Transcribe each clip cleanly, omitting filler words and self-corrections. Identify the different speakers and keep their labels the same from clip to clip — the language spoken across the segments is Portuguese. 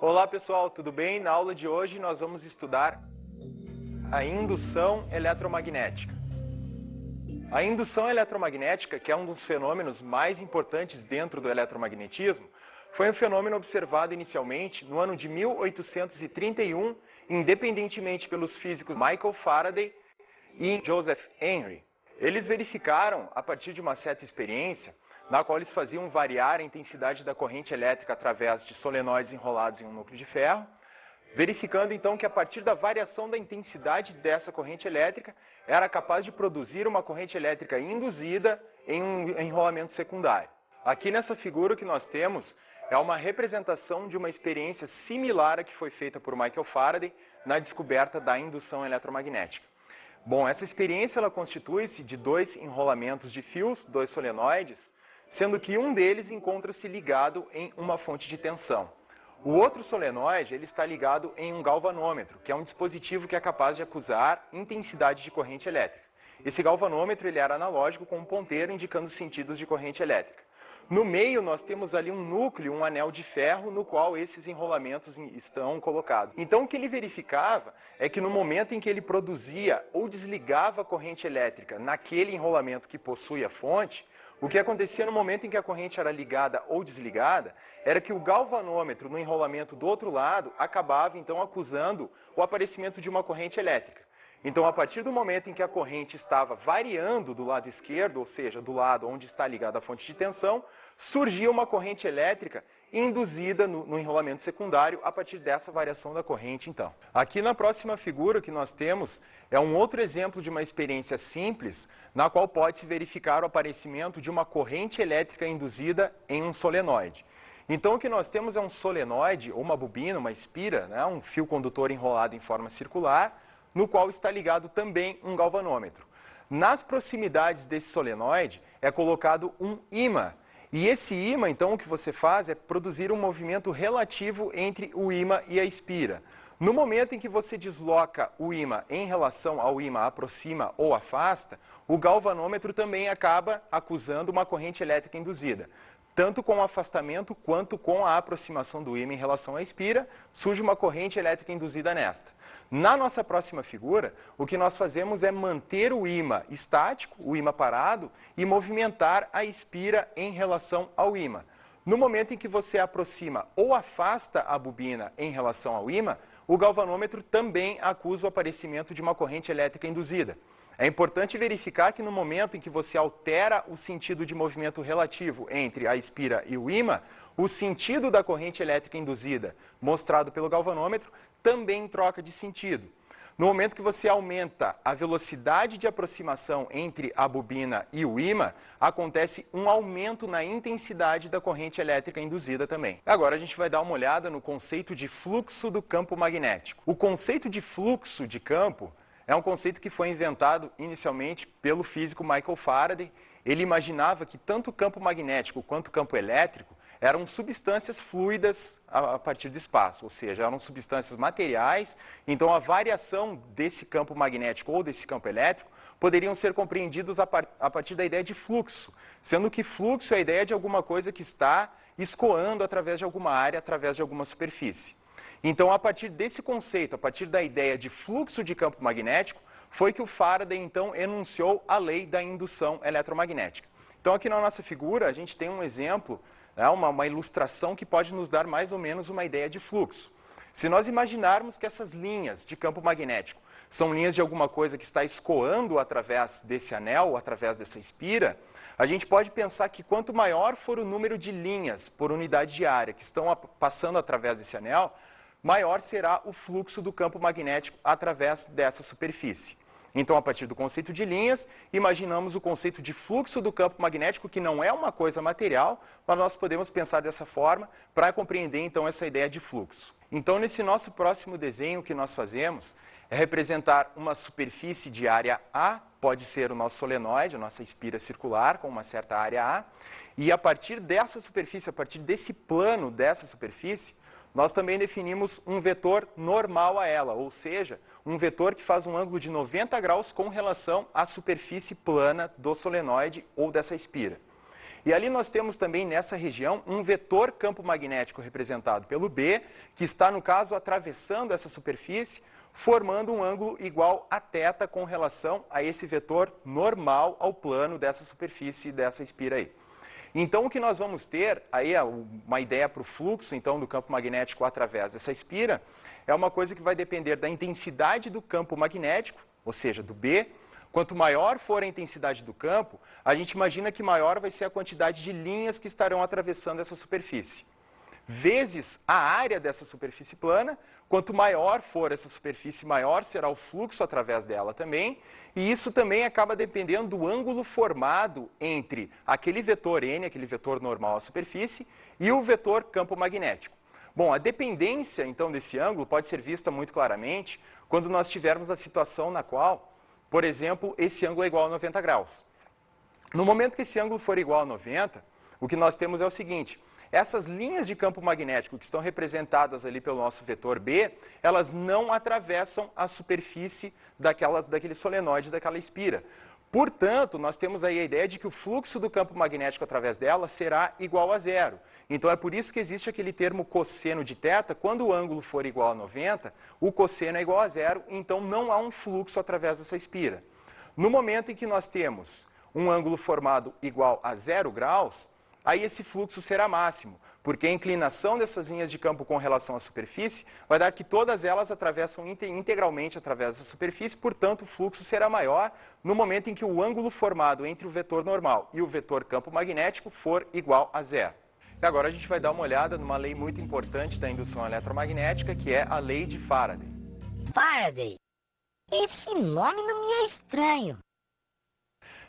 Speaker 1: Olá pessoal, tudo bem? Na aula de hoje nós vamos estudar a indução eletromagnética. A indução eletromagnética, que é um dos fenômenos mais importantes dentro do eletromagnetismo, foi um fenômeno observado inicialmente no ano de 1831, independentemente pelos físicos Michael Faraday e Joseph Henry. Eles verificaram, a partir de uma certa experiência, na qual eles faziam variar a intensidade da corrente elétrica através de solenoides enrolados em um núcleo de ferro, verificando então que a partir da variação da intensidade dessa corrente elétrica, era capaz de produzir uma corrente elétrica induzida em um enrolamento secundário. Aqui nessa figura o que nós temos é uma representação de uma experiência similar à que foi feita por Michael Faraday na descoberta da indução eletromagnética. Bom, essa experiência ela constitui-se de dois enrolamentos de fios, dois solenoides, sendo que um deles encontra-se ligado em uma fonte de tensão. O outro solenoide ele está ligado em um galvanômetro, que é um dispositivo que é capaz de acusar intensidade de corrente elétrica. Esse galvanômetro ele era analógico com um ponteiro indicando sentidos de corrente elétrica. No meio nós temos ali um núcleo, um anel de ferro, no qual esses enrolamentos estão colocados. Então o que ele verificava é que no momento em que ele produzia ou desligava a corrente elétrica naquele enrolamento que possui a fonte, o que acontecia no momento em que a corrente era ligada ou desligada era que o galvanômetro no enrolamento do outro lado acabava então acusando o aparecimento de uma corrente elétrica. Então, a partir do momento em que a corrente estava variando do lado esquerdo, ou seja, do lado onde está ligada a fonte de tensão, surgia uma corrente elétrica induzida no enrolamento secundário a partir dessa variação da corrente, então. Aqui na próxima figura que nós temos é um outro exemplo de uma experiência simples, na qual pode-se verificar o aparecimento de uma corrente elétrica induzida em um solenoide. Então, o que nós temos é um solenoide, ou uma bobina, uma espira, né, um fio condutor enrolado em forma circular, no qual está ligado também um galvanômetro. Nas proximidades desse solenoide é colocado um ímã. E esse ímã, então, o que você faz é produzir um movimento relativo entre o ímã e a espira. No momento em que você desloca o ímã em relação ao ímã, aproxima ou afasta, o galvanômetro também acaba acusando uma corrente elétrica induzida. Tanto com o afastamento quanto com a aproximação do ímã em relação à espira, surge uma corrente elétrica induzida nesta. Na nossa próxima figura, o que nós fazemos é manter o ímã estático, o ímã parado, e movimentar a espira em relação ao ímã. No momento em que você aproxima ou afasta a bobina em relação ao ímã, o galvanômetro também acusa o aparecimento de uma corrente elétrica induzida. É importante verificar que no momento em que você altera o sentido de movimento relativo entre a espira e o ímã, o sentido da corrente elétrica induzida, mostrado pelo galvanômetro, também troca de sentido. No momento que você aumenta a velocidade de aproximação entre a bobina e o ímã, acontece um aumento na intensidade da corrente elétrica induzida também. Agora a gente vai dar uma olhada no conceito de fluxo do campo magnético. O conceito de fluxo de campo é um conceito que foi inventado inicialmente pelo físico Michael Faraday. Ele imaginava que tanto o campo magnético quanto o campo elétrico eram substâncias fluidas a partir do espaço, ou seja, eram substâncias materiais, então a variação desse campo magnético ou desse campo elétrico poderiam ser compreendidos a partir da ideia de fluxo, sendo que fluxo é a ideia de alguma coisa que está escoando através de alguma área, através de alguma superfície. Então, a partir desse conceito, a partir da ideia de fluxo de campo magnético, foi que o Faraday, então, enunciou a lei da indução eletromagnética. Então, aqui na nossa figura, a gente tem um exemplo, uma ilustração que pode nos dar mais ou menos uma ideia de fluxo. Se nós imaginarmos que essas linhas de campo magnético são linhas de alguma coisa que está escoando através desse anel, através dessa espira, a gente pode pensar que quanto maior for o número de linhas por unidade de área que estão passando através desse anel, maior será o fluxo do campo magnético através dessa superfície. Então, a partir do conceito de linhas, imaginamos o conceito de fluxo do campo magnético, que não é uma coisa material, mas nós podemos pensar dessa forma para compreender, então, essa ideia de fluxo. Então, nesse nosso próximo desenho, o que nós fazemos é representar uma superfície de área A, pode ser o nosso solenoide, a nossa espira circular, com uma certa área A, e a partir dessa superfície, a partir desse plano dessa superfície, nós também definimos um vetor normal a ela, ou seja, um vetor que faz um ângulo de 90 graus com relação à superfície plana do solenoide ou dessa espira. E ali nós temos também nessa região um vetor campo magnético representado pelo B, que está, no caso, atravessando essa superfície, formando um ângulo igual a θ com relação a esse vetor normal ao plano dessa superfície, dessa espira aí. Então, o que nós vamos ter, aí uma ideia para o fluxo, então, do campo magnético através dessa espira, é uma coisa que vai depender da intensidade do campo magnético, ou seja, do B. Quanto maior for a intensidade do campo, a gente imagina que maior vai ser a quantidade de linhas que estarão atravessando essa superfície. Vezes a área dessa superfície plana, quanto maior for essa superfície, maior será o fluxo através dela também, e isso também acaba dependendo do ângulo formado entre aquele vetor N, aquele vetor normal à superfície, e o vetor campo magnético. Bom, a dependência, então, desse ângulo pode ser vista muito claramente quando nós tivermos a situação na qual, por exemplo, esse ângulo é igual a 90 graus. No momento que esse ângulo for igual a 90, o que nós temos é o seguinte: essas linhas de campo magnético que estão representadas ali pelo nosso vetor B, elas não atravessam a superfície daquele solenoide, daquela espira. Portanto, nós temos aí a ideia de que o fluxo do campo magnético através dela será igual a zero. Então, é por isso que existe aquele termo cosseno de θ. Quando o ângulo for igual a 90, o cosseno é igual a zero, então não há um fluxo através dessa espira. No momento em que nós temos um ângulo formado igual a 0 graus, aí esse fluxo será máximo, porque a inclinação dessas linhas de campo com relação à superfície vai dar que todas elas atravessam integralmente através da superfície, portanto o fluxo será maior no momento em que o ângulo formado entre o vetor normal e o vetor campo magnético for igual a zero. E agora a gente vai dar uma olhada numa lei muito importante da indução eletromagnética, que é a lei de Faraday.
Speaker 2: Faraday? Esse nome não me é estranho.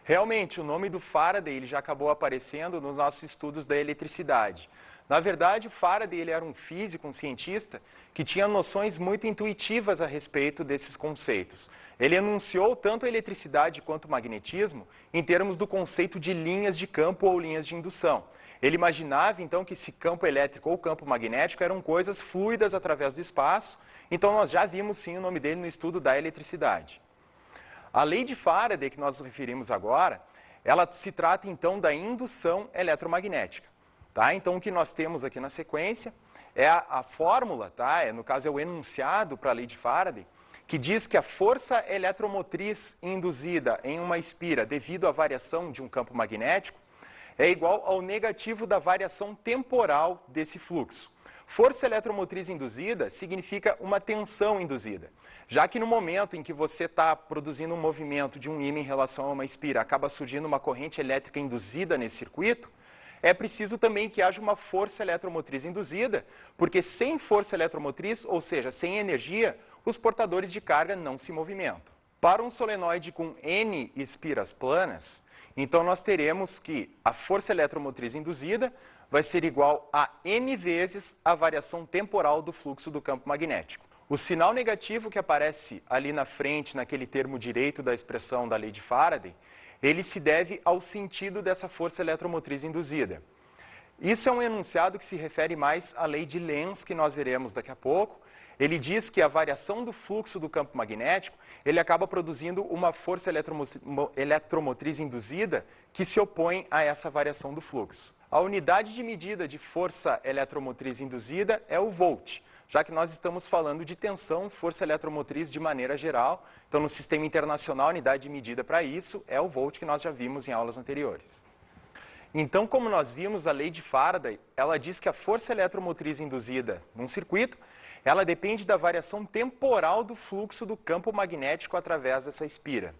Speaker 1: Realmente, o nome do Faraday ele já acabou aparecendo nos nossos estudos da eletricidade. Na verdade, o Faraday ele era um físico, um cientista, que tinha noções muito intuitivas a respeito desses conceitos. Ele enunciou tanto a eletricidade quanto o magnetismo em termos do conceito de linhas de campo ou linhas de indução. Ele imaginava, então, que esse campo elétrico ou campo magnético eram coisas fluidas através do espaço. Então, nós já vimos, sim, o nome dele no estudo da eletricidade. A lei de Faraday, que nós nos referimos agora, ela se trata, então, da indução eletromagnética. Tá? Então, o que nós temos aqui na sequência é a fórmula, tá? No caso, é o enunciado para a lei de Faraday, que diz que a força eletromotriz induzida em uma espira devido à variação de um campo magnético é igual ao negativo da variação temporal desse fluxo. Força eletromotriz induzida significa uma tensão induzida, já que no momento em que você está produzindo um movimento de um ímã em relação a uma espira, acaba surgindo uma corrente elétrica induzida nesse circuito, é preciso também que haja uma força eletromotriz induzida, porque sem força eletromotriz, ou seja, sem energia, os portadores de carga não se movimentam. Para um solenoide com N espiras planas, então nós teremos que a força eletromotriz induzida vai ser igual a N vezes a variação temporal do fluxo do campo magnético. O sinal negativo que aparece ali na frente, naquele termo direito da expressão da lei de Faraday, ele se deve ao sentido dessa força eletromotriz induzida. Isso é um enunciado que se refere mais à lei de Lenz, que nós veremos daqui a pouco. Ele diz que a variação do fluxo do campo magnético, ele acaba produzindo uma força eletromotriz induzida que se opõe a essa variação do fluxo. A unidade de medida de força eletromotriz induzida é o volt, já que nós estamos falando de tensão, força eletromotriz de maneira geral. Então, no sistema internacional, a unidade de medida para isso é o volt, que nós já vimos em aulas anteriores. Então, como nós vimos, a lei de Faraday, ela diz que a força eletromotriz induzida num circuito, ela depende da variação temporal do fluxo do campo magnético através dessa espira.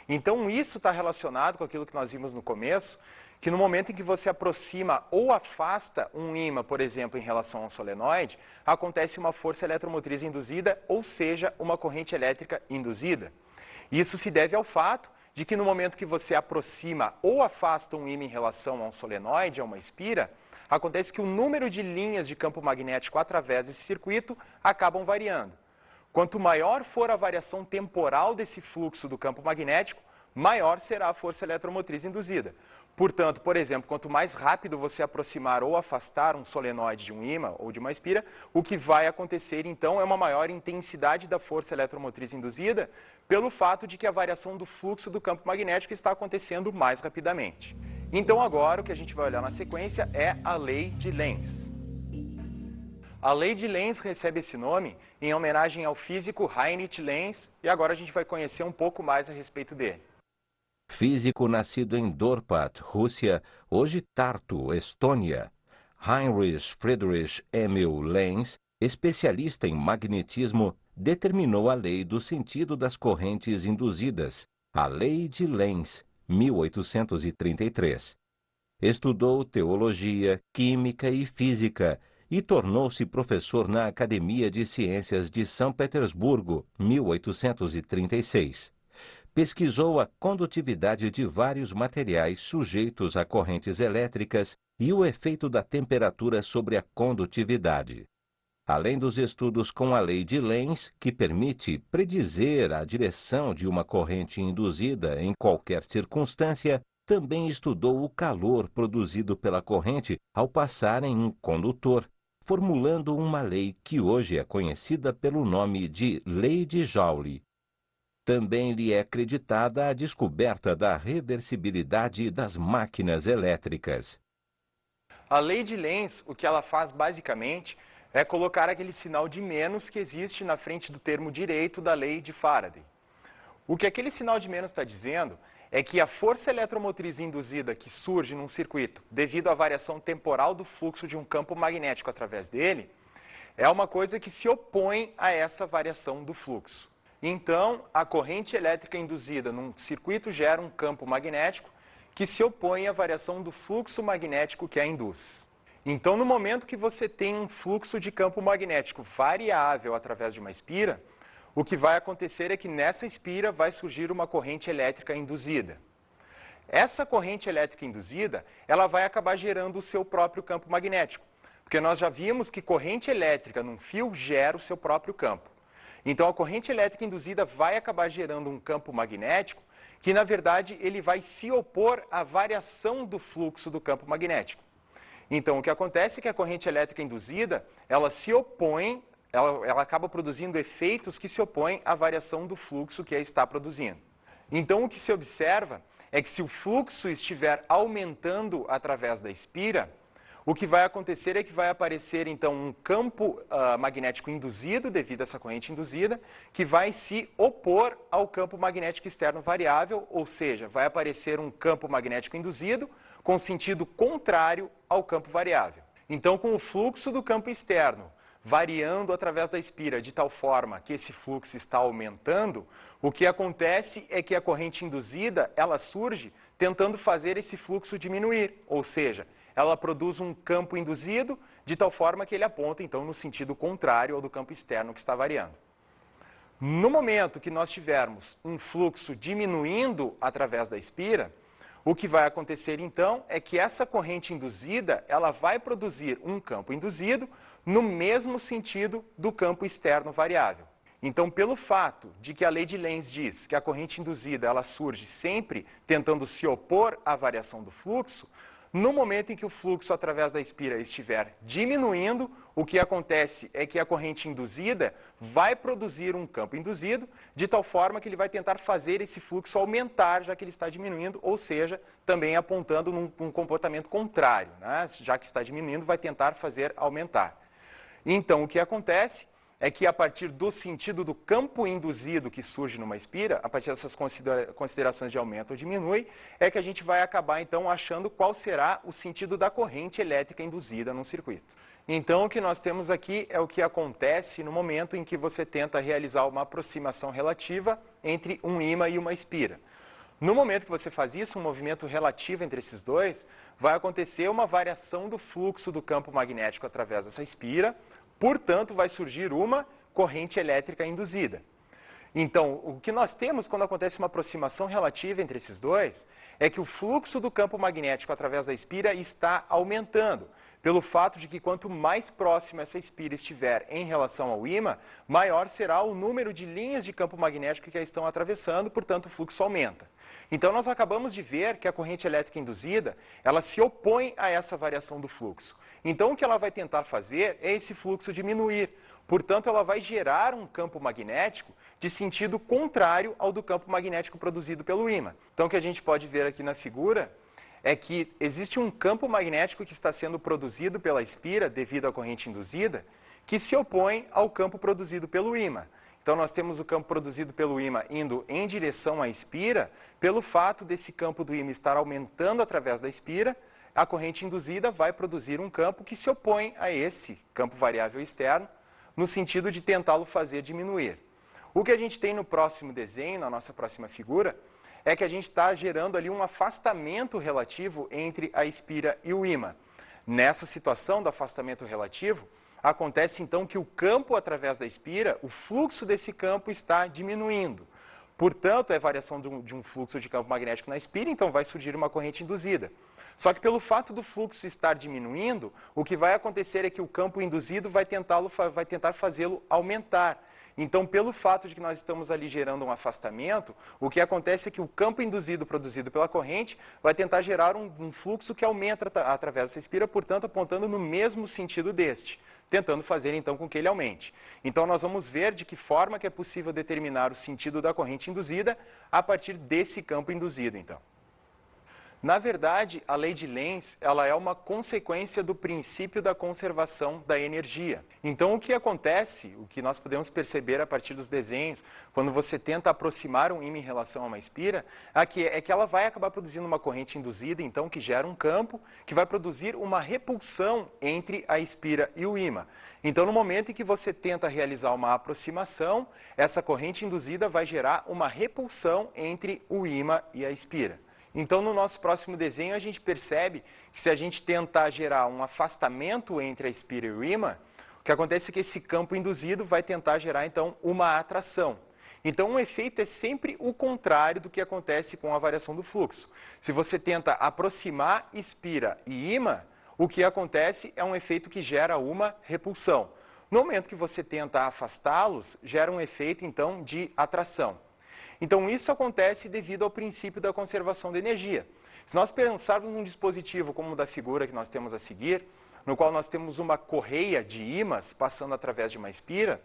Speaker 1: Então, isso está relacionado com aquilo que nós vimos no começo, que no momento em que você aproxima ou afasta um ímã, por exemplo, em relação a um solenoide, acontece uma força eletromotriz induzida, ou seja, uma corrente elétrica induzida. Isso se deve ao fato de que no momento que você aproxima ou afasta um ímã em relação a um solenoide, a uma espira, acontece que o número de linhas de campo magnético através desse circuito acabam variando. Quanto maior for a variação temporal desse fluxo do campo magnético, maior será a força eletromotriz induzida. Portanto, por exemplo, quanto mais rápido você aproximar ou afastar um solenoide de um ímã ou de uma espira, o que vai acontecer então é uma maior intensidade da força eletromotriz induzida, pelo fato de que a variação do fluxo do campo magnético está acontecendo mais rapidamente. Então agora o que a gente vai olhar na sequência é a lei de Lenz. A lei de Lenz recebe esse nome em homenagem ao físico Heinrich Lenz e agora a gente vai conhecer um pouco mais a respeito dele.
Speaker 3: Físico nascido em Dorpat, Rússia, hoje Tartu, Estônia, Heinrich Friedrich Emil Lenz, especialista em magnetismo, determinou a lei do sentido das correntes induzidas, a Lei de Lenz, 1833. Estudou teologia, química e física e tornou-se professor na Academia de Ciências de São Petersburgo, 1836. Pesquisou a condutividade de vários materiais sujeitos a correntes elétricas e o efeito da temperatura sobre a condutividade. Além dos estudos com a lei de Lenz, que permite predizer a direção de uma corrente induzida em qualquer circunstância, também estudou o calor produzido pela corrente ao passar em um condutor, formulando uma lei que hoje é conhecida pelo nome de Lei de Joule. Também lhe é acreditada a descoberta da reversibilidade das máquinas elétricas.
Speaker 1: A lei de Lenz, o que ela faz basicamente é colocar aquele sinal de menos que existe na frente do termo direito da lei de Faraday. O que aquele sinal de menos está dizendo é que a força eletromotriz induzida que surge num circuito devido à variação temporal do fluxo de um campo magnético através dele é uma coisa que se opõe a essa variação do fluxo. Então, a corrente elétrica induzida num circuito gera um campo magnético que se opõe à variação do fluxo magnético que a induz. Então, no momento que você tem um fluxo de campo magnético variável através de uma espira, o que vai acontecer é que nessa espira vai surgir uma corrente elétrica induzida. Essa corrente elétrica induzida, ela vai acabar gerando o seu próprio campo magnético, porque nós já vimos que corrente elétrica num fio gera o seu próprio campo. Então, a corrente elétrica induzida vai acabar gerando um campo magnético que, na verdade, ele vai se opor à variação do fluxo do campo magnético. Então, o que acontece é que a corrente elétrica induzida, ela se opõe, ela acaba produzindo efeitos que se opõem à variação do fluxo que ela está produzindo. Então, o que se observa é que se o fluxo estiver aumentando através da espira, o que vai acontecer é que vai aparecer, então, um campo magnético induzido devido a essa corrente induzida, que vai se opor ao campo magnético externo variável, ou seja, vai aparecer um campo magnético induzido com sentido contrário ao campo variável. Então, com o fluxo do campo externo variando através da espira de tal forma que esse fluxo está aumentando, o que acontece é que a corrente induzida, ela surge tentando fazer esse fluxo diminuir, ou seja, ela produz um campo induzido de tal forma que ele aponta, então, no sentido contrário ao do campo externo que está variando. No momento que nós tivermos um fluxo diminuindo através da espira, o que vai acontecer, então, é que essa corrente induzida, ela vai produzir um campo induzido no mesmo sentido do campo externo variável. Então, pelo fato de que a lei de Lenz diz que a corrente induzida, ela surge sempre tentando se opor à variação do fluxo, no momento em que o fluxo através da espira estiver diminuindo, o que acontece é que a corrente induzida vai produzir um campo induzido, de tal forma que ele vai tentar fazer esse fluxo aumentar, já que ele está diminuindo, ou seja, também apontando num comportamento contrário, né? Já que está diminuindo, vai tentar fazer aumentar. Então, o que acontece é que a partir do sentido do campo induzido que surge numa espira, a partir dessas considerações de aumento ou diminui, é que a gente vai acabar então achando qual será o sentido da corrente elétrica induzida num circuito. Então, o que nós temos aqui é o que acontece no momento em que você tenta realizar uma aproximação relativa entre um ímã e uma espira. No momento que você faz isso, um movimento relativo entre esses dois, vai acontecer uma variação do fluxo do campo magnético através dessa espira, portanto, vai surgir uma corrente elétrica induzida. Então, o que nós temos quando acontece uma aproximação relativa entre esses dois é que o fluxo do campo magnético através da espira está aumentando, pelo fato de que quanto mais próxima essa espira estiver em relação ao ímã, maior será o número de linhas de campo magnético que a estão atravessando, portanto, o fluxo aumenta. Então, nós acabamos de ver que a corrente elétrica induzida, ela se opõe a essa variação do fluxo. Então, o que ela vai tentar fazer é esse fluxo diminuir. Portanto, ela vai gerar um campo magnético de sentido contrário ao do campo magnético produzido pelo ímã. Então, o que a gente pode ver aqui na figura é que existe um campo magnético que está sendo produzido pela espira devido à corrente induzida, que se opõe ao campo produzido pelo ímã. Então nós temos o campo produzido pelo ímã indo em direção à espira, pelo fato desse campo do ímã estar aumentando através da espira, a corrente induzida vai produzir um campo que se opõe a esse campo variável externo, no sentido de tentá-lo fazer diminuir. O que a gente tem no próximo desenho, na nossa próxima figura, é que a gente está gerando ali um afastamento relativo entre a espira e o ímã. Nessa situação do afastamento relativo, acontece então que o campo através da espira, o fluxo desse campo está diminuindo. Portanto, é variação de um fluxo de campo magnético na espira, então vai surgir uma corrente induzida. Só que pelo fato do fluxo estar diminuindo, o que vai acontecer é que o campo induzido vai tentar fazê-lo aumentar. Então, pelo fato de que nós estamos ali gerando um afastamento, o que acontece é que o campo induzido produzido pela corrente vai tentar gerar um fluxo que aumenta através dessa espira, portanto, apontando no mesmo sentido deste, tentando fazer então com que ele aumente. Então, nós vamos ver de que forma que é possível determinar o sentido da corrente induzida a partir desse campo induzido, então. Na verdade, a lei de Lenz, ela é uma consequência do princípio da conservação da energia. Então, o que acontece, o que nós podemos perceber a partir dos desenhos, quando você tenta aproximar um ímã em relação a uma espira, é que ela vai acabar produzindo uma corrente induzida, então, que gera um campo, que vai produzir uma repulsão entre a espira e o ímã. Então, no momento em que você tenta realizar uma aproximação, essa corrente induzida vai gerar uma repulsão entre o ímã e a espira. Então, no nosso próximo desenho, a gente percebe que se a gente tentar gerar um afastamento entre a espira e o ímã, o que acontece é que esse campo induzido vai tentar gerar, então, uma atração. Então, o efeito é sempre o contrário do que acontece com a variação do fluxo. Se você tenta aproximar espira e ímã, o que acontece é um efeito que gera uma repulsão. No momento que você tenta afastá-los, gera um efeito, então, de atração. Então, isso acontece devido ao princípio da conservação da energia. Se nós pensarmos num dispositivo como o da figura que nós temos a seguir, no qual nós temos uma correia de ímãs passando através de uma espira,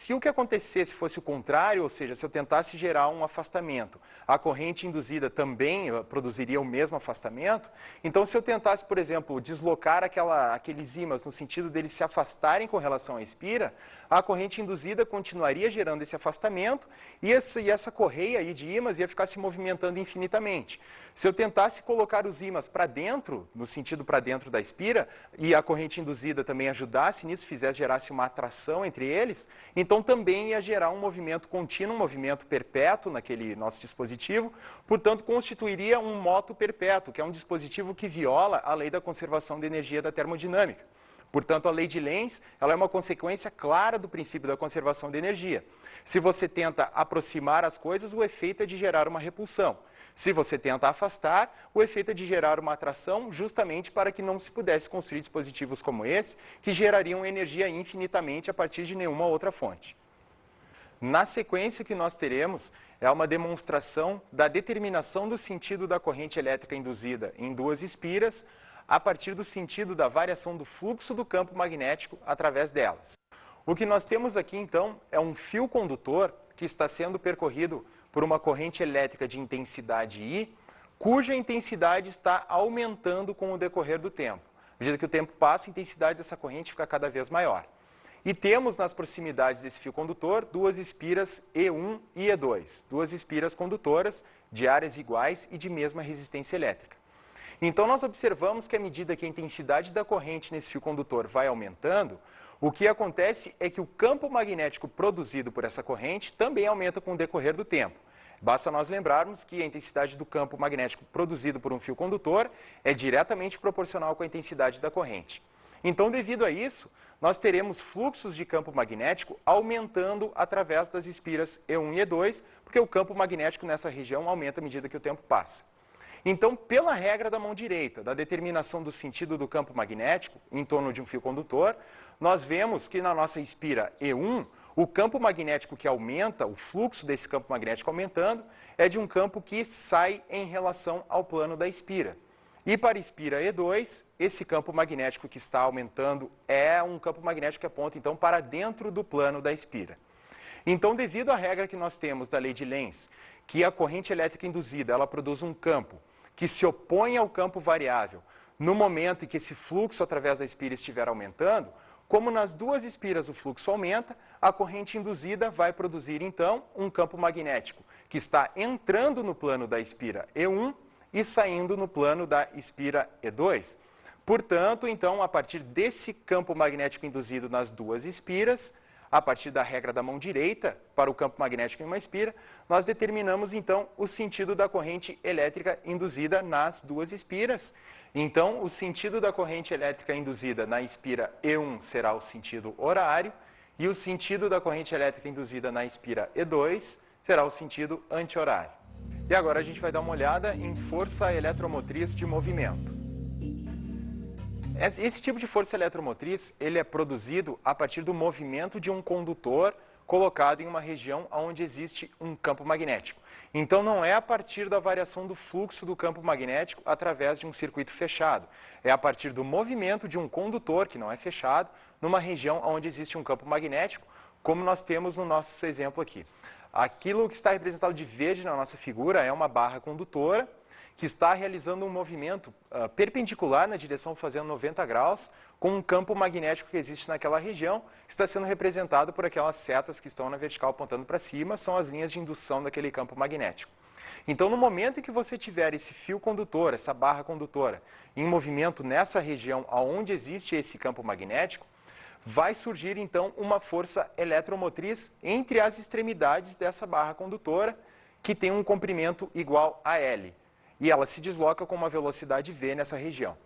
Speaker 1: se o que acontecesse fosse o contrário, ou seja, se eu tentasse gerar um afastamento, a corrente induzida também produziria o mesmo afastamento, então se eu tentasse, por exemplo, deslocar aqueles ímãs no sentido deles se afastarem com relação à espira, a corrente induzida continuaria gerando esse afastamento e essa correia aí de ímãs ia ficar se movimentando infinitamente. Se eu tentasse colocar os ímãs para dentro, no sentido para dentro da espira, e a corrente induzida também ajudasse nisso, gerasse uma atração entre eles, então também ia gerar um movimento contínuo, um movimento perpétuo naquele nosso dispositivo, portanto constituiria um moto perpétuo, que é um dispositivo que viola a lei da conservação de energia da termodinâmica. Portanto, a lei de Lenz, ela é uma consequência clara do princípio da conservação de energia. Se você tenta aproximar as coisas, o efeito é de gerar uma repulsão. Se você tenta afastar, o efeito é de gerar uma atração, justamente para que não se pudesse construir dispositivos como esse, que gerariam energia infinitamente a partir de nenhuma outra fonte. Na sequência que nós teremos é uma demonstração da determinação do sentido da corrente elétrica induzida em duas espiras, a partir do sentido da variação do fluxo do campo magnético através delas. O que nós temos aqui, então, é um fio condutor que está sendo percorrido por uma corrente elétrica de intensidade I, cuja intensidade está aumentando com o decorrer do tempo. À medida que o tempo passa, a intensidade dessa corrente fica cada vez maior. E temos nas proximidades desse fio condutor duas espiras E1 e E2, duas espiras condutoras de áreas iguais e de mesma resistência elétrica. Então, nós observamos que à medida que a intensidade da corrente nesse fio condutor vai aumentando, o que acontece é que o campo magnético produzido por essa corrente também aumenta com o decorrer do tempo. Basta nós lembrarmos que a intensidade do campo magnético produzido por um fio condutor é diretamente proporcional com a intensidade da corrente. Então, devido a isso, nós teremos fluxos de campo magnético aumentando através das espiras E1 e E2, porque o campo magnético nessa região aumenta à medida que o tempo passa. Então, pela regra da mão direita, da determinação do sentido do campo magnético em torno de um fio condutor, nós vemos que na nossa espira E1, o campo magnético que aumenta, o fluxo desse campo magnético aumentando, é de um campo que sai em relação ao plano da espira. E para a espira E2, esse campo magnético que está aumentando é um campo magnético que aponta, então, para dentro do plano da espira. Então, devido à regra que nós temos da lei de Lenz, que a corrente elétrica induzida ela produz um campo que se opõe ao campo variável no momento em que esse fluxo através da espira estiver aumentando, como nas duas espiras o fluxo aumenta, a corrente induzida vai produzir então um campo magnético que está entrando no plano da espira E1 e saindo no plano da espira E2. Portanto, então, a partir desse campo magnético induzido nas duas espiras, a partir da regra da mão direita para o campo magnético em uma espira, nós determinamos então o sentido da corrente elétrica induzida nas duas espiras. Então, o sentido da corrente elétrica induzida na espira E1 será o sentido horário e o sentido da corrente elétrica induzida na espira E2 será o sentido anti-horário. E agora a gente vai dar uma olhada em força eletromotriz de movimento. Esse tipo de força eletromotriz, ele é produzido a partir do movimento de um condutor colocado em uma região onde existe um campo magnético. Então, não é a partir da variação do fluxo do campo magnético através de um circuito fechado. É a partir do movimento de um condutor, que não é fechado, numa região onde existe um campo magnético, como nós temos no nosso exemplo aqui. Aquilo que está representado de verde na nossa figura é uma barra condutora, que está realizando um movimento perpendicular na direção fazendo 90 graus, com um campo magnético que existe naquela região, que está sendo representado por aquelas setas que estão na vertical apontando para cima, são as linhas de indução daquele campo magnético. Então, no momento em que você tiver esse fio condutor, essa barra condutora, em movimento nessa região onde existe esse campo magnético, vai surgir então uma força eletromotriz entre as extremidades dessa barra condutora, que tem um comprimento igual a L. E ela se desloca com uma velocidade v nessa região.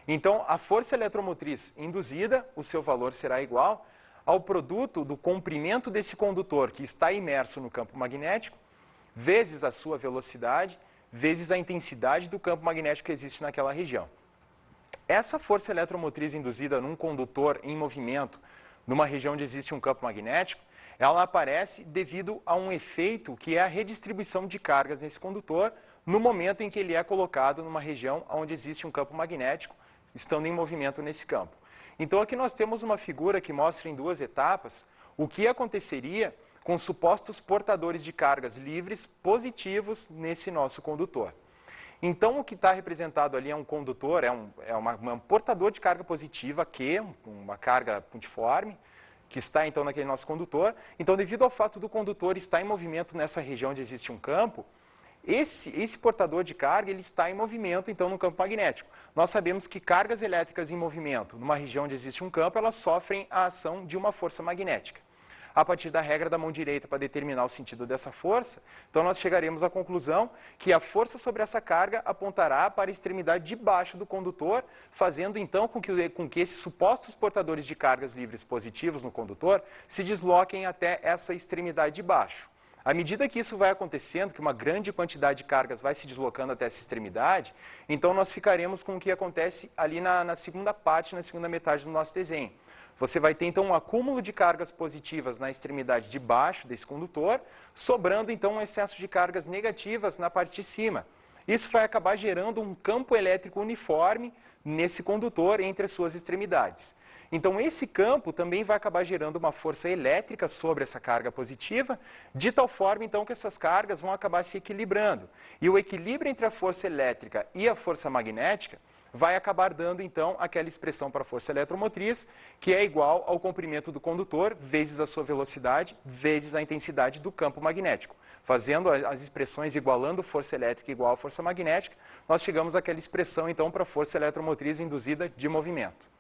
Speaker 1: Então, a força eletromotriz induzida, o seu valor será igual ao produto do comprimento desse condutor que está imerso no campo magnético, vezes a sua velocidade, vezes a intensidade do campo magnético que existe naquela região. Essa força eletromotriz induzida num condutor em movimento, numa região onde existe um campo magnético, ela aparece devido a um efeito que é a redistribuição de cargas nesse condutor, no momento em que ele é colocado numa região onde existe um campo magnético, estando em movimento nesse campo. Então aqui nós temos uma figura que mostra em duas etapas o que aconteceria com supostos portadores de cargas livres positivos nesse nosso condutor. Então o que está representado ali é um condutor, um portador de carga positiva Q, uma carga pontiforme, que está então naquele nosso condutor. Então, devido ao fato do condutor estar em movimento nessa região onde existe um campo, esse portador de carga ele está em movimento, então, no campo magnético. Nós sabemos que cargas elétricas em movimento, numa região onde existe um campo, elas sofrem a ação de uma força magnética. A partir da regra da mão direita para determinar o sentido dessa força, então nós chegaremos à conclusão que a força sobre essa carga apontará para a extremidade de baixo do condutor, fazendo então com que esses supostos portadores de cargas livres positivos no condutor se desloquem até essa extremidade de baixo. À medida que isso vai acontecendo, que uma grande quantidade de cargas vai se deslocando até essa extremidade, então nós ficaremos com o que acontece ali na segunda parte, na segunda metade do nosso desenho. Você vai ter, então, um acúmulo de cargas positivas na extremidade de baixo desse condutor, sobrando, então, um excesso de cargas negativas na parte de cima. Isso vai acabar gerando um campo elétrico uniforme nesse condutor entre as suas extremidades. Então, esse campo também vai acabar gerando uma força elétrica sobre essa carga positiva, de tal forma, então, que essas cargas vão acabar se equilibrando. E o equilíbrio entre a força elétrica e a força magnética vai acabar dando, então, aquela expressão para a força eletromotriz, que é igual ao comprimento do condutor, vezes a sua velocidade, vezes a intensidade do campo magnético. Fazendo as expressões igualando força elétrica igual a força magnética, nós chegamos àquela expressão, então, para a força eletromotriz induzida de movimento.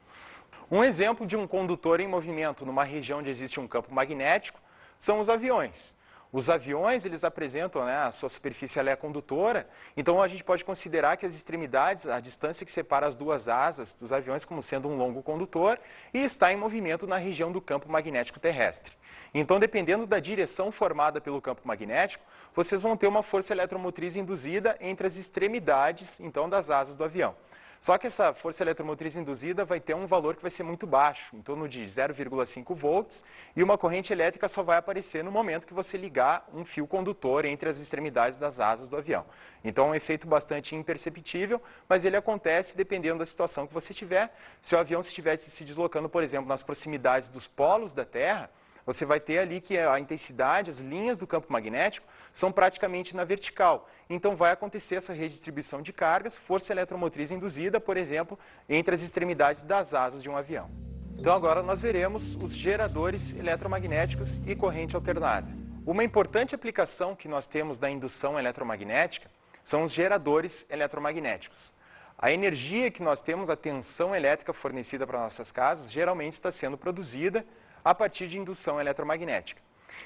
Speaker 1: Um exemplo de um condutor em movimento numa região onde existe um campo magnético são os aviões. Os aviões, eles apresentam, a sua superfície ela é condutora, então a gente pode considerar que as extremidades, a distância que separa as duas asas dos aviões como sendo um longo condutor e está em movimento na região do campo magnético terrestre. Então, dependendo da direção formada pelo campo magnético, vocês vão ter uma força eletromotriz induzida entre as extremidades, então, das asas do avião. Só que essa força eletromotriz induzida vai ter um valor que vai ser muito baixo, em torno de 0,5 volts, e uma corrente elétrica só vai aparecer no momento que você ligar um fio condutor entre as extremidades das asas do avião. Então é um efeito bastante imperceptível, mas ele acontece dependendo da situação que você tiver. Se o avião estiver se deslocando, por exemplo, nas proximidades dos polos da Terra, você vai ter ali que a intensidade, as linhas do campo magnético são praticamente na vertical. Então vai acontecer essa redistribuição de cargas, força eletromotriz induzida, por exemplo, entre as extremidades das asas de um avião. Então agora nós veremos os geradores eletromagnéticos e corrente alternada. Uma importante aplicação que nós temos da indução eletromagnética são os geradores eletromagnéticos. A energia que nós temos, a tensão elétrica fornecida para nossas casas, geralmente está sendo produzida a partir de indução eletromagnética.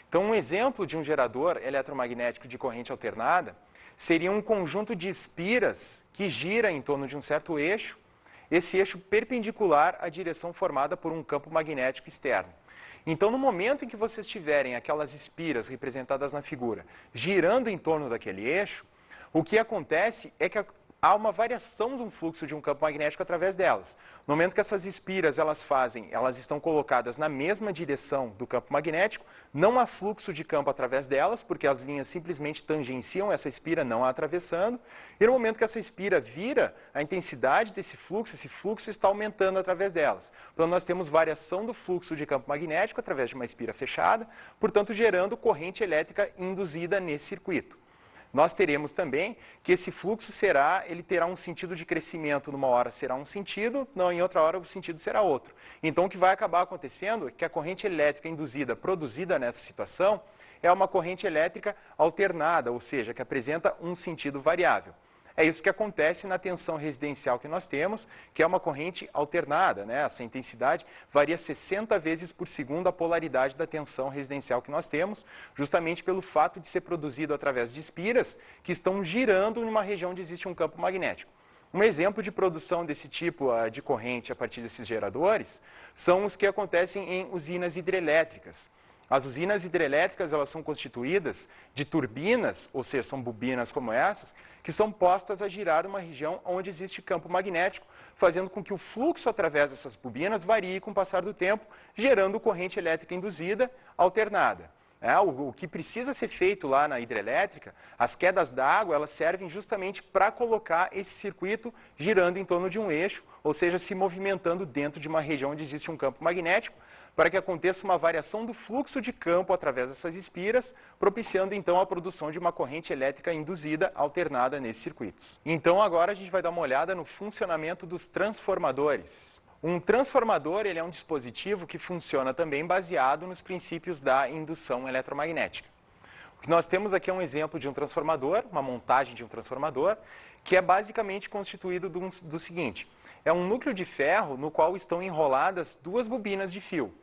Speaker 1: Então, um exemplo de um gerador eletromagnético de corrente alternada seria um conjunto de espiras que gira em torno de um certo eixo, esse eixo perpendicular à direção formada por um campo magnético externo. Então, no momento em que vocês tiverem aquelas espiras representadas na figura girando em torno daquele eixo, o que acontece é que há uma variação de um fluxo de um campo magnético através delas. No momento que essas espiras elas estão colocadas na mesma direção do campo magnético, não há fluxo de campo através delas, porque as linhas simplesmente tangenciam essa espira, não a atravessando. E no momento que essa espira vira, a intensidade desse fluxo, esse fluxo está aumentando através delas. Então nós temos variação do fluxo de campo magnético através de uma espira fechada, portanto gerando corrente elétrica induzida nesse circuito. Nós teremos também que esse fluxo ele terá um sentido de crescimento, numa hora será um sentido, em outra hora o sentido será outro. Então o que vai acabar acontecendo é que a corrente elétrica induzida, produzida nessa situação, é uma corrente elétrica alternada, ou seja, que apresenta um sentido variável. É isso que acontece na tensão residencial que nós temos, que é uma corrente alternada, né? Essa intensidade varia 60 vezes por segundo a polaridade da tensão residencial que nós temos, justamente pelo fato de ser produzido através de espiras que estão girando em uma região onde existe um campo magnético. Um exemplo de produção desse tipo de corrente a partir desses geradores são os que acontecem em usinas hidrelétricas. As usinas hidrelétricas elas são constituídas de turbinas, ou seja, são bobinas como essas, que são postas a girar numa região onde existe campo magnético, fazendo com que o fluxo através dessas bobinas varie com o passar do tempo, gerando corrente elétrica induzida alternada. O que precisa ser feito lá na hidrelétrica, as quedas d'água, elas servem justamente para colocar esse circuito girando em torno de um eixo, ou seja, se movimentando dentro de uma região onde existe um campo magnético, para que aconteça uma variação do fluxo de campo através dessas espiras, propiciando então a produção de uma corrente elétrica induzida alternada nesses circuitos. Então agora a gente vai dar uma olhada no funcionamento dos transformadores. Um transformador ele é um dispositivo que funciona também baseado nos princípios da indução eletromagnética. O que nós temos aqui é um exemplo de um transformador, uma montagem de um transformador, que é basicamente constituído do seguinte: é um núcleo de ferro no qual estão enroladas duas bobinas de fio.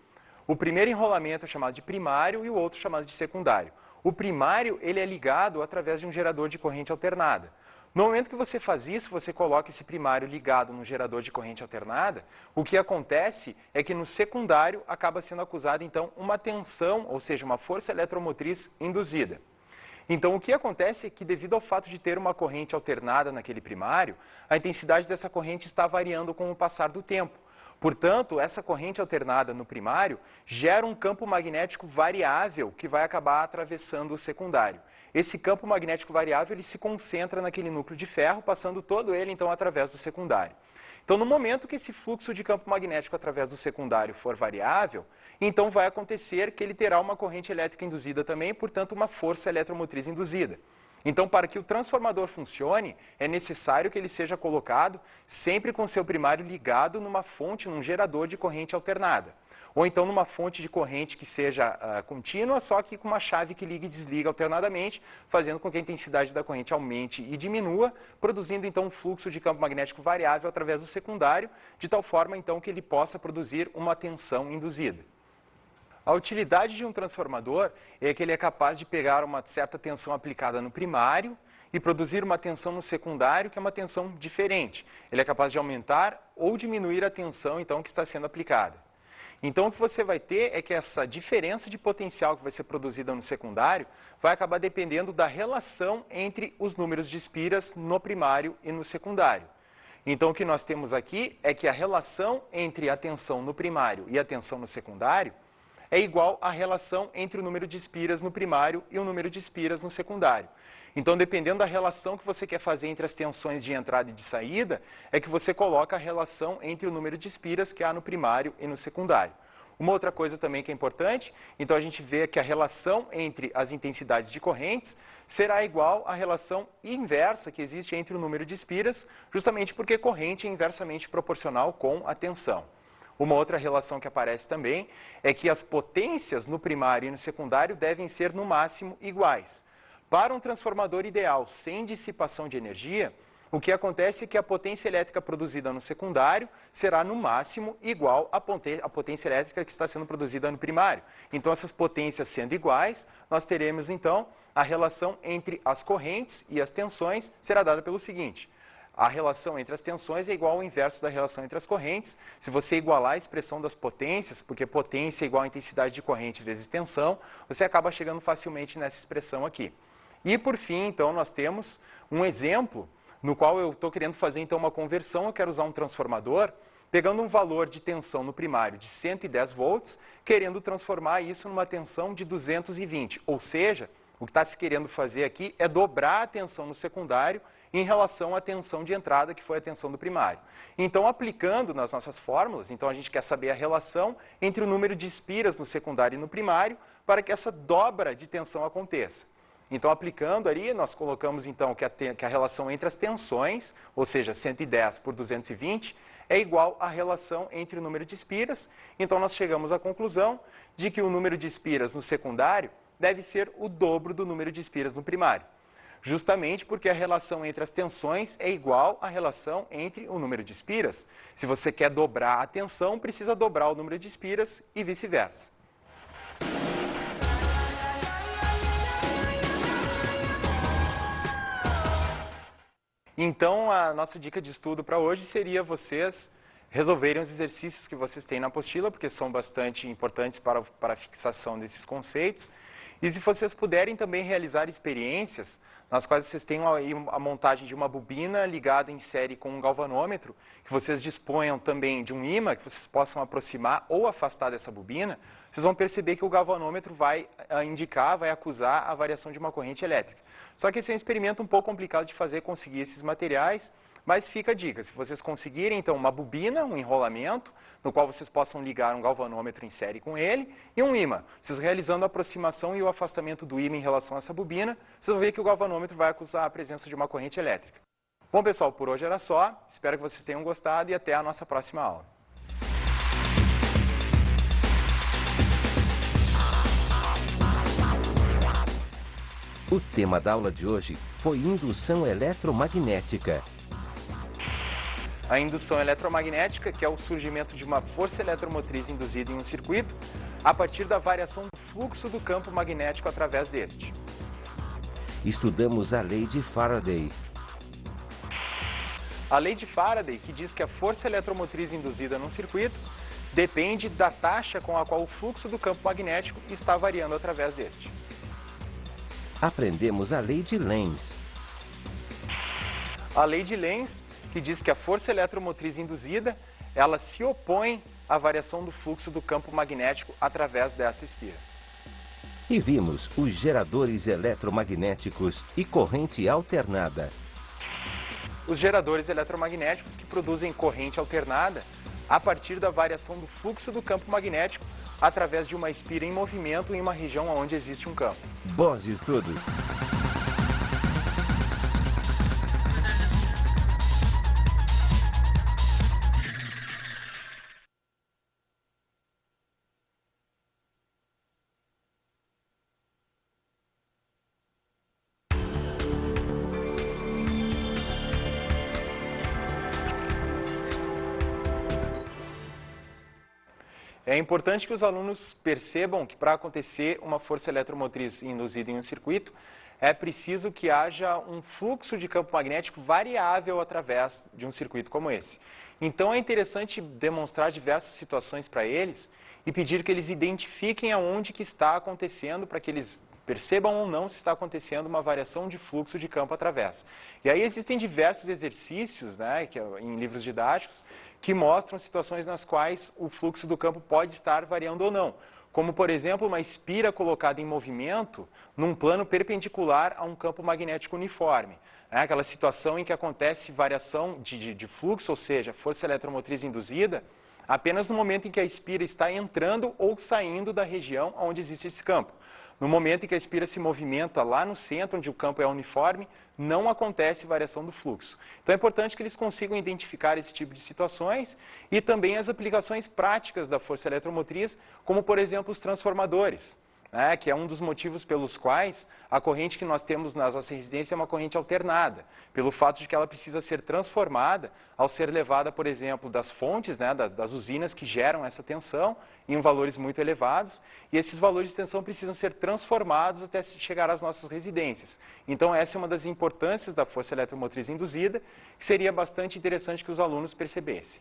Speaker 1: O primeiro enrolamento é chamado de primário e o outro chamado de secundário. O primário ele é ligado através de um gerador de corrente alternada. No momento que você faz isso, você coloca esse primário ligado no gerador de corrente alternada, o que acontece é que no secundário acaba sendo acusada então uma tensão, ou seja, uma força eletromotriz induzida. Então o que acontece é que devido ao fato de ter uma corrente alternada naquele primário, a intensidade dessa corrente está variando com o passar do tempo. Portanto, essa corrente alternada no primário gera um campo magnético variável que vai acabar atravessando o secundário. Esse campo magnético variável ele se concentra naquele núcleo de ferro, passando todo ele então através do secundário. Então, no momento que esse fluxo de campo magnético através do secundário for variável, então vai acontecer que ele terá uma corrente elétrica induzida também, portanto, uma força eletromotriz induzida. Então, para que o transformador funcione, é necessário que ele seja colocado sempre com seu primário ligado numa fonte, num gerador de corrente alternada. Ou então numa fonte de corrente que seja contínua, só que com uma chave que liga e desliga alternadamente, fazendo com que a intensidade da corrente aumente e diminua, produzindo então um fluxo de campo magnético variável através do secundário, de tal forma então que ele possa produzir uma tensão induzida. A utilidade de um transformador é que ele é capaz de pegar uma certa tensão aplicada no primário e produzir uma tensão no secundário, que é uma tensão diferente. Ele é capaz de aumentar ou diminuir a tensão então que está sendo aplicada. Então o que você vai ter é que essa diferença de potencial que vai ser produzida no secundário vai acabar dependendo da relação entre os números de espiras no primário e no secundário. Então o que nós temos aqui é que a relação entre a tensão no primário e a tensão no secundário é igual à relação entre o número de espiras no primário e o número de espiras no secundário. Então, dependendo da relação que você quer fazer entre as tensões de entrada e de saída, é que você coloca a relação entre o número de espiras que há no primário e no secundário. Uma outra coisa também que é importante, então a gente vê que a relação entre as intensidades de correntes será igual à relação inversa que existe entre o número de espiras, justamente porque corrente é inversamente proporcional com a tensão. Uma outra relação que aparece também é que as potências no primário e no secundário devem ser no máximo iguais. Para um transformador ideal sem dissipação de energia, o que acontece é que a potência elétrica produzida no secundário será no máximo igual à potência elétrica que está sendo produzida no primário. Então, essas potências sendo iguais, nós teremos então a relação entre as correntes e as tensões será dada pelo seguinte: a relação entre as tensões é igual ao inverso da relação entre as correntes. Se você igualar a expressão das potências, porque potência é igual à intensidade de corrente vezes tensão, você acaba chegando facilmente nessa expressão aqui. E por fim, então, nós temos um exemplo no qual eu estou querendo fazer então uma conversão. Eu quero usar um transformador, pegando um valor de tensão no primário de 110 volts, querendo transformar isso numa tensão de 220. Ou seja, o que está se querendo fazer aqui é dobrar a tensão no secundário em relação à tensão de entrada, que foi a tensão do primário. Então, aplicando nas nossas fórmulas, então a gente quer saber a relação entre o número de espiras no secundário e no primário para que essa dobra de tensão aconteça. Então, aplicando ali, nós colocamos então que a relação entre as tensões, ou seja, 110 por 220, é igual à relação entre o número de espiras. Então, nós chegamos à conclusão de que o número de espiras no secundário deve ser o dobro do número de espiras no primário. Justamente porque a relação entre as tensões é igual à relação entre o número de espiras. Se você quer dobrar a tensão, precisa dobrar o número de espiras e vice-versa. Então, a nossa dica de estudo para hoje seria vocês resolverem os exercícios que vocês têm na apostila, porque são bastante importantes para a fixação desses conceitos. E se vocês puderem também realizar experiências nas quais vocês tenham aí a montagem de uma bobina ligada em série com um galvanômetro, que vocês disponham também de um ímã, que vocês possam aproximar ou afastar dessa bobina, vocês vão perceber que o galvanômetro vai indicar, vai acusar a variação de uma corrente elétrica. Só que esse é um experimento um pouco complicado de fazer, conseguir esses materiais, mas fica a dica: se vocês conseguirem então uma bobina, um enrolamento, no qual vocês possam ligar um galvanômetro em série com ele, e um ímã. Vocês realizando a aproximação e o afastamento do ímã em relação a essa bobina, vocês vão ver que o galvanômetro vai acusar a presença de uma corrente elétrica. Bom, pessoal, por hoje era só. Espero que vocês tenham gostado e até a nossa próxima aula.
Speaker 3: O tema da aula de hoje foi indução eletromagnética.
Speaker 1: A indução eletromagnética, que é o surgimento de uma força eletromotriz induzida em um circuito a partir da variação do fluxo do campo magnético através deste.
Speaker 3: Estudamos a lei de Faraday.
Speaker 1: A lei de Faraday, que diz que a força eletromotriz induzida num circuito depende da taxa com a qual o fluxo do campo magnético está variando através deste.
Speaker 3: Aprendemos a lei de Lenz.
Speaker 1: A lei de Lenz, que diz que a força eletromotriz induzida, ela se opõe à variação do fluxo do campo magnético através dessa espira.
Speaker 3: E vimos os geradores eletromagnéticos e corrente alternada.
Speaker 1: Os geradores eletromagnéticos que produzem corrente alternada a partir da variação do fluxo do campo magnético através de uma espira em movimento em uma região onde existe um campo.
Speaker 3: Bons estudos!
Speaker 1: É importante que os alunos percebam que para acontecer uma força eletromotriz induzida em um circuito, é preciso que haja um fluxo de campo magnético variável através de um circuito como esse. Então é interessante demonstrar diversas situações para eles e pedir que eles identifiquem aonde que está acontecendo, para que eles percebam ou não se está acontecendo uma variação de fluxo de campo através. E aí existem diversos exercícios, né, em livros didáticos, que mostram situações nas quais o fluxo do campo pode estar variando ou não. Como, por exemplo, uma espira colocada em movimento num plano perpendicular a um campo magnético uniforme. Aquela situação em que acontece variação de fluxo, ou seja, força eletromotriz induzida, apenas no momento em que a espira está entrando ou saindo da região onde existe esse campo. No momento em que a espira se movimenta lá no centro, onde o campo é uniforme, não acontece variação do fluxo. Então é importante que eles consigam identificar esse tipo de situações e também as aplicações práticas da força eletromotriz, como por exemplo os transformadores, né, que é um dos motivos pelos quais a corrente que nós temos na nossa residência é uma corrente alternada, pelo fato de que ela precisa ser transformada ao ser levada, por exemplo, das fontes, né, das usinas que geram essa tensão em valores muito elevados, e esses valores de tensão precisam ser transformados até chegar às nossas residências. Então essa é uma das importâncias da força eletromotriz induzida, que seria bastante interessante que os alunos percebessem.